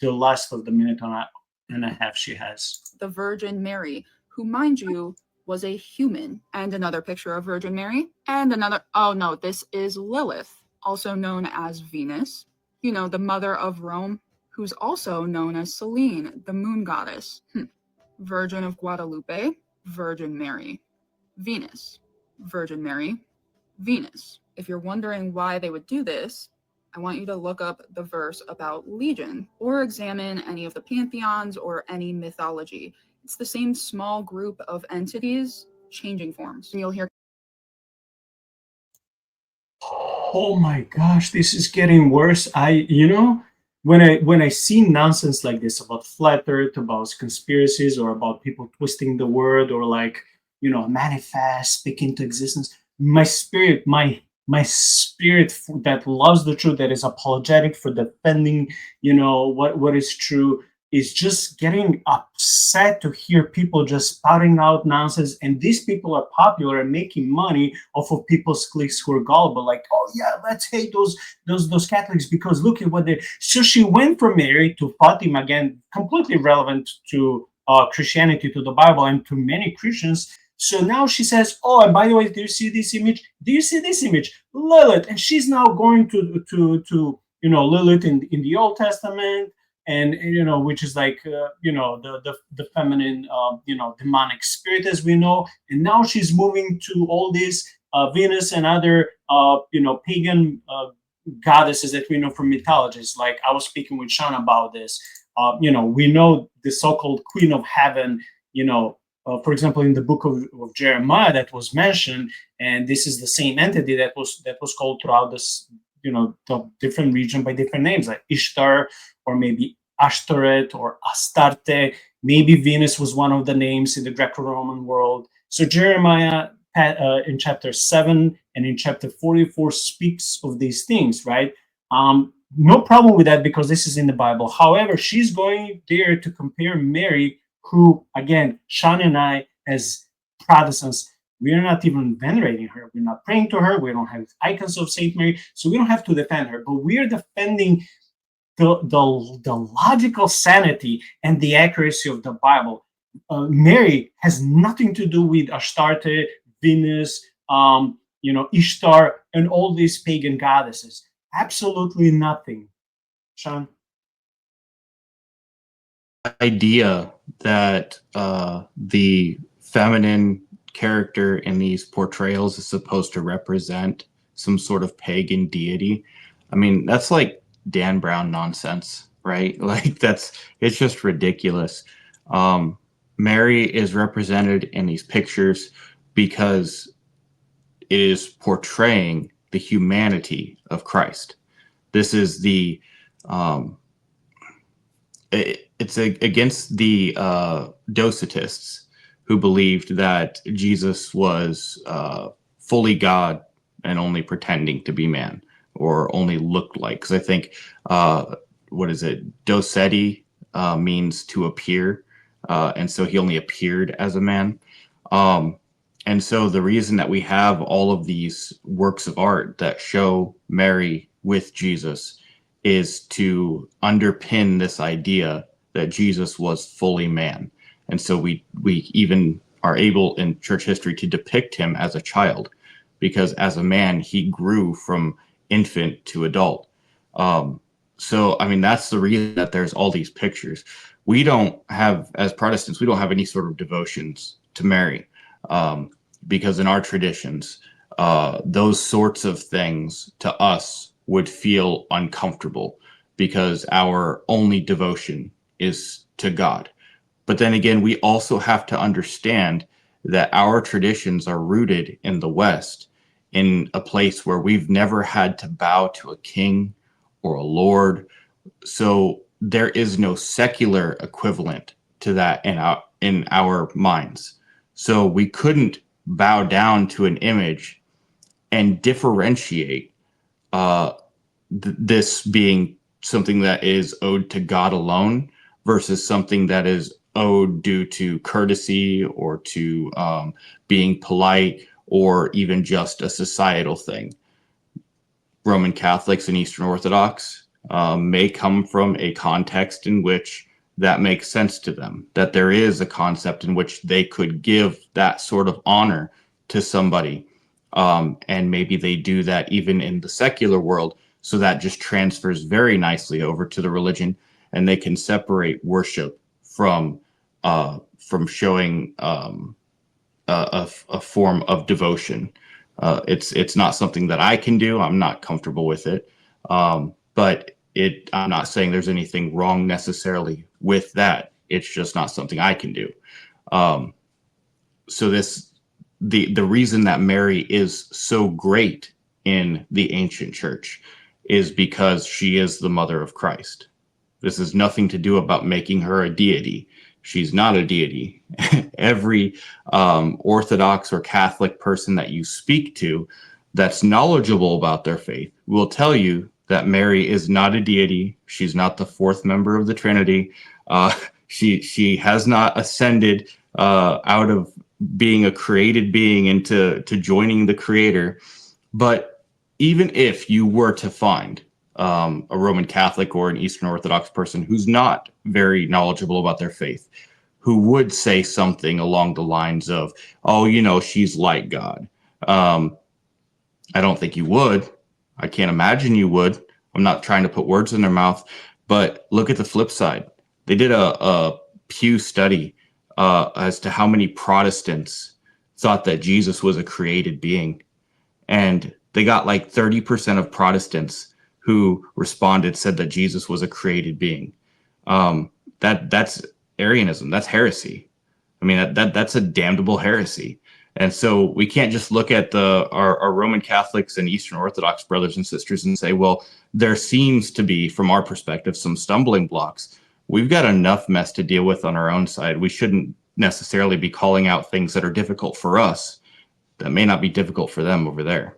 the last of the minute and a half she has. The Virgin Mary, who, mind you, was a human. And another picture of Virgin Mary. And another, oh no, this is Lilith, also known as Venus, you know, the mother of Rome, who's also known as Selene, the moon goddess. Virgin of Guadalupe, Virgin Mary. Venus, Virgin Mary, Venus. If you're wondering why they would do this, I want you to look up the verse about Legion or examine any of the pantheons or any mythology. It's the same small group of entities changing forms. And you'll hear. Oh my gosh, this is getting worse. When I see nonsense like this about flat earth, about conspiracies, or about people twisting the word, or like, manifest, speak into existence, my spirit that loves the truth, that is apologetic for defending, what is true, is just getting upset to hear people just spouting out nonsense. And these people are popular and making money off of people's clicks who are gullible. Like, oh yeah, let's hate those Catholics because look at what they. So she went from Mary to Fatima, again, completely relevant to Christianity, to the Bible, and to many Christians. So now she says, oh, and by the way, do you see this image? Do you see this image? Lilith. And she's now going to Lilith in the Old Testament, and which is like the feminine demonic spirit, as we know. And now she's moving to all these Venus and other pagan goddesses that we know from mythologies. Like I was speaking with Sean about this. We know the so-called Queen of Heaven, for example, in the book of Jeremiah that was mentioned, and this is the same entity that was called throughout this, the different region by different names, like Ishtar, or maybe Ashtoreth, or Astarte. Maybe Venus was one of the names in the Greco-Roman world. So Jeremiah in chapter 7 and in chapter 44 speaks of these things, right? No problem with that because this is in the Bible. However, she's going there to compare Mary, who, again, Sean and I, as Protestants, we are not even venerating her. We're not praying to her. We don't have icons of Saint Mary, so we don't have to defend her. But we are defending the logical sanity and the accuracy of the Bible. Mary has nothing to do with Astarte, Venus, Ishtar, and all these pagan goddesses. Absolutely nothing. Sean? Idea that the feminine character in these portrayals is supposed to represent some sort of pagan deity. I mean, that's like Dan Brown nonsense, right? Like it's just ridiculous. Mary is represented in these pictures because it is portraying the humanity of Christ. This is the it's against the Docetists, who believed that Jesus was fully God and only pretending to be man, or only looked like. Because I think, what is it? Doceti means to appear. And so he only appeared as a man. And so the reason that we have all of these works of art that show Mary with Jesus is to underpin this idea that Jesus was fully man. And so we even are able in church history to depict him as a child, because as a man, he grew from infant to adult. So, I mean, that's the reason that there's all these pictures. We don't have, as Protestants, we don't have any sort of devotions to Mary, because in our traditions, those sorts of things to us would feel uncomfortable, because our only devotion is to God. But then again, we also have to understand that our traditions are rooted in the West, in a place where we've never had to bow to a king or a lord. So there is no secular equivalent to that in our minds. So we couldn't bow down to an image and differentiate this being something that is owed to God alone versus something that is owed due to courtesy or to being polite, or even just a societal thing. Roman Catholics and Eastern Orthodox may come from a context in which that makes sense to them, that there is a concept in which they could give that sort of honor to somebody. And maybe they do that even in the secular world. So that just transfers very nicely over to the religion, and they can separate worship from showing a form of devotion. It's not something that I can do. I'm not comfortable with it. But I'm not saying there's anything wrong necessarily with that. It's just not something I can do. So the reason that Mary is so great in the ancient church is because she is the mother of Christ. This has nothing to do about making her a deity. She's not a deity. Every Orthodox or Catholic person that you speak to that's knowledgeable about their faith will tell you that Mary is not a deity. She's not the fourth member of the Trinity. She has not ascended out of being a created being into joining the Creator. But even if you were to find a Roman Catholic or an Eastern Orthodox person who's not very knowledgeable about their faith, who would say something along the lines of, oh, she's like God. I don't think you would. I can't imagine you would. I'm not trying to put words in their mouth, but look at the flip side. They did a Pew study as to how many Protestants thought that Jesus was a created being. And they got like 30% of Protestants who responded said that Jesus was a created being. That's Arianism. That's heresy. I mean, that's a damnable heresy. And so we can't just look at our Roman Catholics and Eastern Orthodox brothers and sisters and say, well, there seems to be, from our perspective, some stumbling blocks. We've got enough mess to deal with on our own side. We shouldn't necessarily be calling out things that are difficult for us that may not be difficult for them over there.